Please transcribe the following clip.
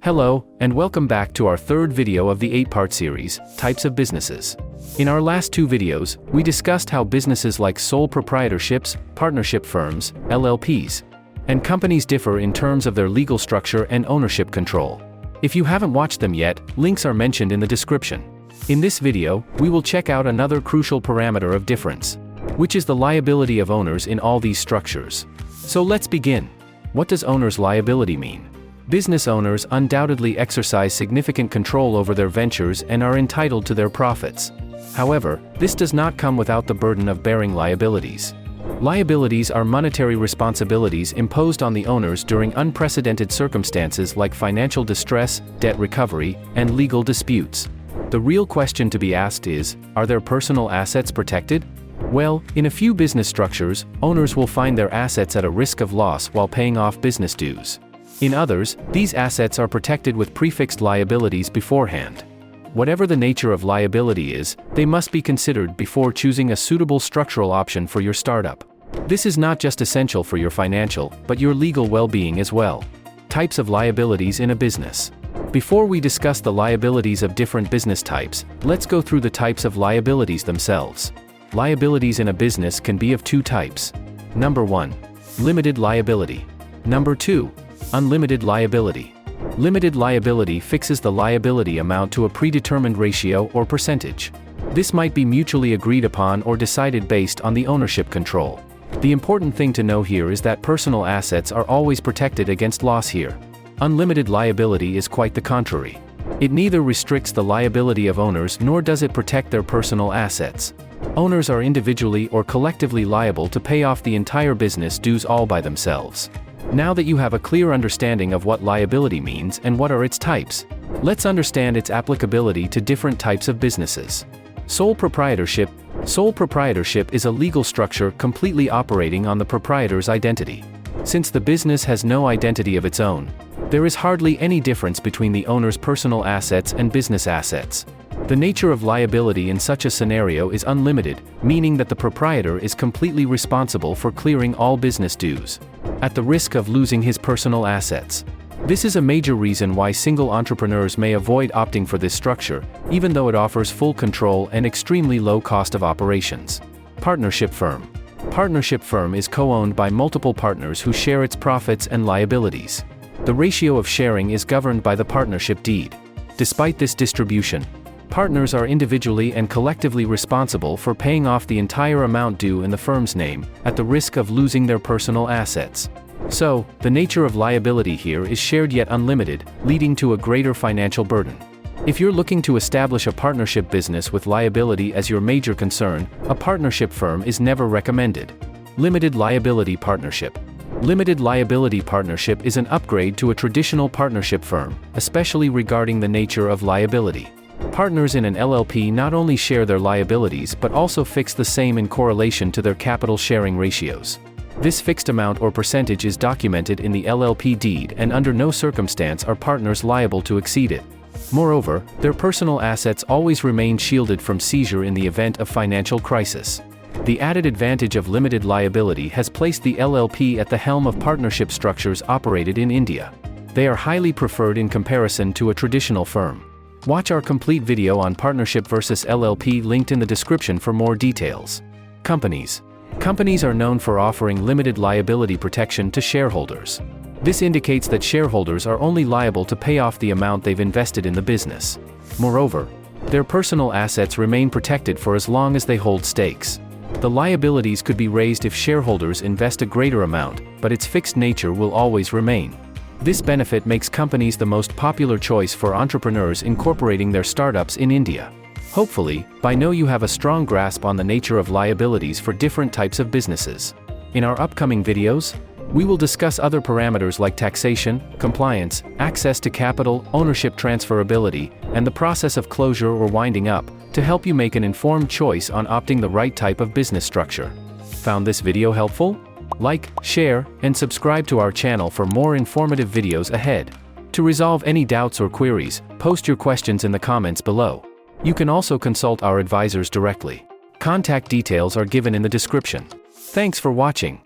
Hello, and welcome back to our third video of the 8-part series, Types of Businesses. In our last two videos, we discussed how businesses like sole proprietorships, partnership firms, LLPs, and companies differ in terms of their legal structure and ownership control. If you haven't watched them yet, links are mentioned in the description. In this video, we will check out another crucial parameter of difference, which is the liability of owners in all these structures. So let's begin. What does owner's liability mean? Business owners undoubtedly exercise significant control over their ventures and are entitled to their profits. However, this does not come without the burden of bearing liabilities. Liabilities are monetary responsibilities imposed on the owners during unprecedented circumstances like financial distress, debt recovery, and legal disputes. The real question to be asked is, are their personal assets protected? Well, in a few business structures, owners will find their assets at a risk of loss while paying off business dues. In others, these assets are protected with prefixed liabilities beforehand. Whatever the nature of liability is, they must be considered before choosing a suitable structural option for your startup. This is not just essential for your financial, but your legal well-being as well. Types of liabilities in a business. Before we discuss the liabilities of different business types, let's go through the types of liabilities themselves. Liabilities in a business can be of two types. Number 1. Limited liability. Number 2. Unlimited liability. Limited liability fixes the liability amount to a predetermined ratio or percentage. This might be mutually agreed upon or decided based on the ownership control. The important thing to know here is that personal assets are always protected against loss here. Unlimited liability is quite the contrary. It neither restricts the liability of owners nor does it protect their personal assets. Owners are individually or collectively liable to pay off the entire business dues all by themselves. Now that you have a clear understanding of what liability means and what are its types, let's understand its applicability to different types of businesses. Sole proprietorship. Sole proprietorship is a legal structure completely operating on the proprietor's identity. Since the business has no identity of its own, there is hardly any difference between the owner's personal assets and business assets. The nature of liability in such a scenario is unlimited, meaning that the proprietor is completely responsible for clearing all business dues, at the risk of losing his personal assets. This is a major reason why single entrepreneurs may avoid opting for this structure, even though it offers full control and extremely low cost of operations. Partnership firm. Partnership firm is co-owned by multiple partners who share its profits and liabilities. The ratio of sharing is governed by the partnership deed. Despite this distribution, partners are individually and collectively responsible for paying off the entire amount due in the firm's name, at the risk of losing their personal assets. So, the nature of liability here is shared yet unlimited, leading to a greater financial burden. If you're looking to establish a partnership business with liability as your major concern, a partnership firm is never recommended. Limited liability partnership. Limited liability partnership is an upgrade to a traditional partnership firm, especially regarding the nature of liability. Partners in an LLP not only share their liabilities but also fix the same in correlation to their capital sharing ratios. This fixed amount or percentage is documented in the LLP deed, and under no circumstance are partners liable to exceed it. Moreover, their personal assets always remain shielded from seizure in the event of financial crisis. The added advantage of limited liability has placed the LLP at the helm of partnership structures operated in India. They are highly preferred in comparison to a traditional firm. Watch our complete video on partnership versus LLP linked in the description for more details. Companies. Companies are known for offering limited liability protection to shareholders. This indicates that shareholders are only liable to pay off the amount they've invested in the business. Moreover, their personal assets remain protected for as long as they hold stakes. The liabilities could be raised if shareholders invest a greater amount, but its fixed nature will always remain. This benefit makes companies the most popular choice for entrepreneurs incorporating their startups in India. Hopefully, by now you have a strong grasp on the nature of liabilities for different types of businesses. In our upcoming videos, we will discuss other parameters like taxation, compliance, access to capital, ownership transferability, and the process of closure or winding up, to help you make an informed choice on opting the right type of business structure. Found this video helpful? Like, share, and subscribe to our channel for more informative videos ahead. To resolve any doubts or queries, post your questions in the comments below. You can also consult our advisors directly. Contact details are given in the description. Thanks for watching.